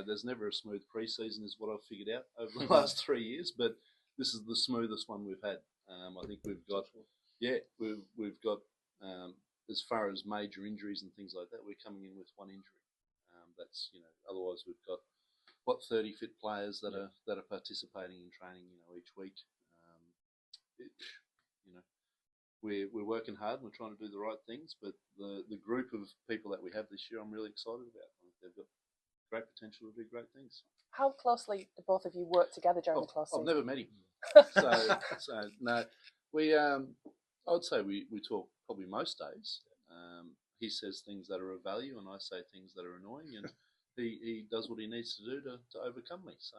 there's never a smooth pre-season is what I've figured out over the last 3 years, but this is the smoothest one we've had. I think we've got as far as major injuries and things like that, we're coming in with one injury. Otherwise we've got 30 fit players that are participating in training, each week. We're working hard and we're trying to do the right things, but the group of people that we have this year, I'm really excited about. I think they've got great potential to do great things. How closely do both of you work together during the close season? I've never met him, so no. I would say we talk probably most days. He says things that are of value, and I say things that are annoying, and he does what he needs to do to overcome me. So,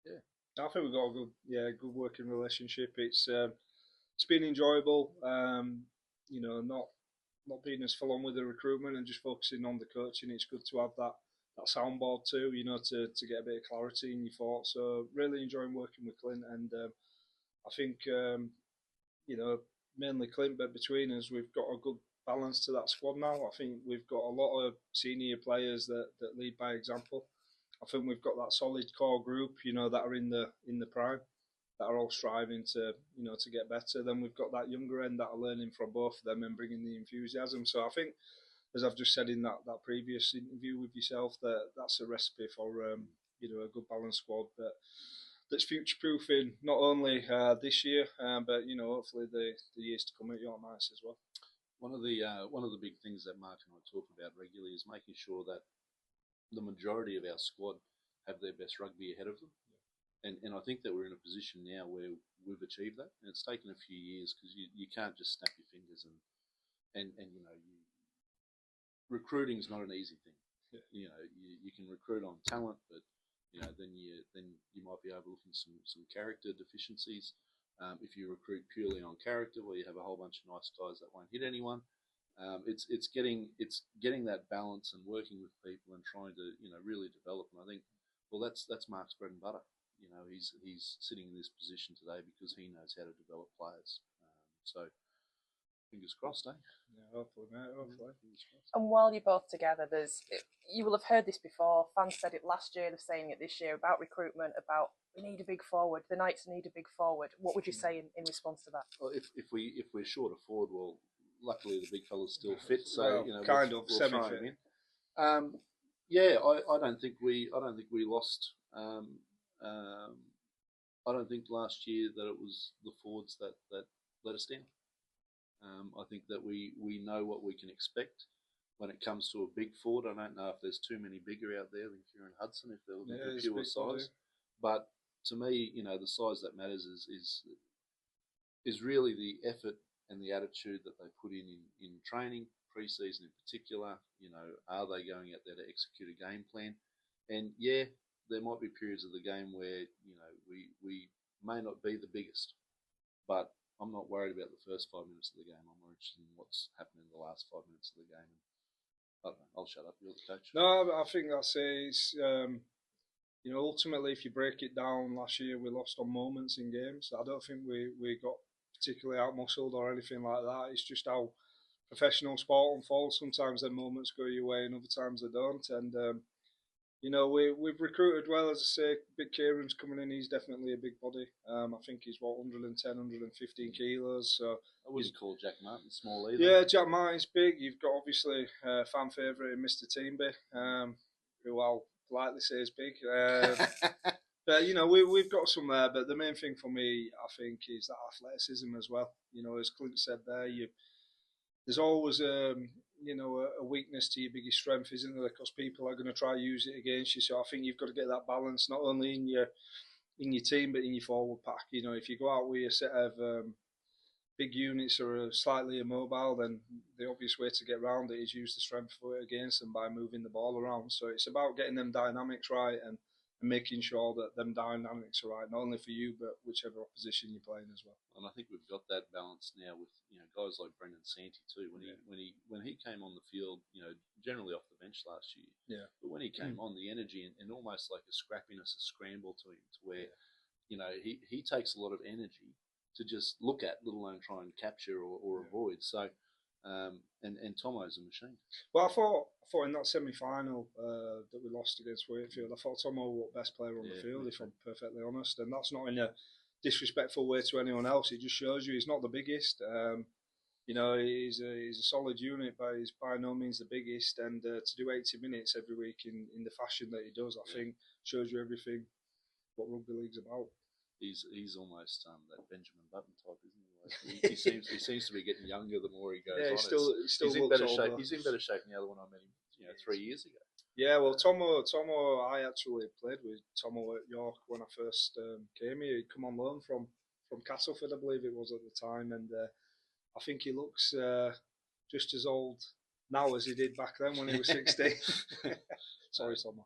yeah. I think we've got a good working relationship. It's been enjoyable. Not being as full on with the recruitment and just focusing on the coaching. It's good to have that soundboard too, to get a bit of clarity in your thoughts. So really enjoying working with Clint, and I think mainly Clint, but between us we've got a good balance to that squad now. I think we've got a lot of senior players that lead by example. I think we've got that solid core group, that are in the prime, that are all striving to get better. Then we've got that younger end that are learning from both of them and bringing the enthusiasm. So I think, as I've just said in that previous interview with yourself, that's a recipe for a good balanced squad that's future-proofing not only this year, but hopefully the years to come at York Knights as well. One of the big things that Mark and I talk about regularly is making sure that the majority of our squad have their best rugby ahead of them, and I think that we're in a position now where we've achieved that. And it's taken a few years because you can't just snap your fingers and recruiting is not an easy thing. Yeah. You can recruit on talent, but then you might be overlooking some character deficiencies. If you recruit purely on character, well, you have a whole bunch of nice guys that won't hit anyone. It's getting that balance and working with people and trying to really develop. And I think, well, that's Mark's bread and butter. He's sitting in this position today because he knows how to develop players. So fingers crossed, eh? Yeah, hopefully, mate. Hopefully. And while you're both together, you will have heard this before. Fans said it last year, they're saying it this year about recruitment, about we need a big forward. The Knights need a big forward. What would you say in response to that? Well, if we're short of forward, well, luckily the big fella's still fit, so we'll semi-fit. I don't think we lost. I don't think last year that it was the forwards that let us down. I think that we know what we can expect when it comes to a big forward. I don't know if there's too many bigger out there than Kieran Hudson if they're looking for pure size. But to me, the size that matters is really the effort and the attitude that they put in training, pre-season in particular. Are they going out there to execute a game plan? And yeah, there might be periods of the game where we may not be the biggest, but I'm not worried about the first 5 minutes of the game. I'm more interested in what's happening in the last 5 minutes of the game. I don't know, I'll shut up. You're the coach. No, I think that's it. Ultimately, if you break it down, last year we lost on moments in games. I don't think we got particularly out-muscled or anything like that. It's just how professional sport unfolds. Sometimes the moments go your way and other times they don't. And we've recruited well, as I say. Big Kieran's coming in. He's definitely a big body. I think he's 110, 115 kilos. So I wouldn't call Jack Martin small either. Yeah, Jack Martin's big. You've got obviously fan favourite Mr. Teamby, who I'll politely say is big. But we've got some there. But the main thing for me, I think, is that athleticism as well. As Clint said there, there's always a weakness to your biggest strength, isn't there? Because people are going to try to use it against you. So I think you've got to get that balance not only in your team but in your forward pack. If you go out with a set of big units or slightly immobile, then the obvious way to get around it is use the strength for it against them by moving the ball around. So it's about getting them dynamics right and making sure that them dynamics are right, not only for you but whichever opposition you're playing as well. And I think we've got that balance now with guys like Brendan Santi too. When he came on the field, generally off the bench last year. Yeah. But when he came on, the energy and almost like a scrappiness, a scramble to him, to where he takes a lot of energy to just look at, let alone try and capture or avoid. So And Tomo's a machine. Well, I thought in that semi-final that we lost against Wakefield, I thought Tomo was the best player on the field, if I'm perfectly honest. And that's not in a disrespectful way to anyone else. It just shows you he's not the biggest. You know, he's a solid unit, but he's by no means the biggest. And to do 80 minutes every week in the fashion that he does, I think shows you everything what rugby league's about. He's almost that Benjamin Button type, isn't he? Like, he seems to be getting younger the more he goes on. He's in better shape. He's in better shape than the other one I met him, 3 years ago. Yeah, well, Tomo, I actually played with Tomo at York when I first came here. He'd come on loan from Castleford, I believe it was at the time, and I think he looks just as old now as he did back then when he was 16. Sorry, Tomo.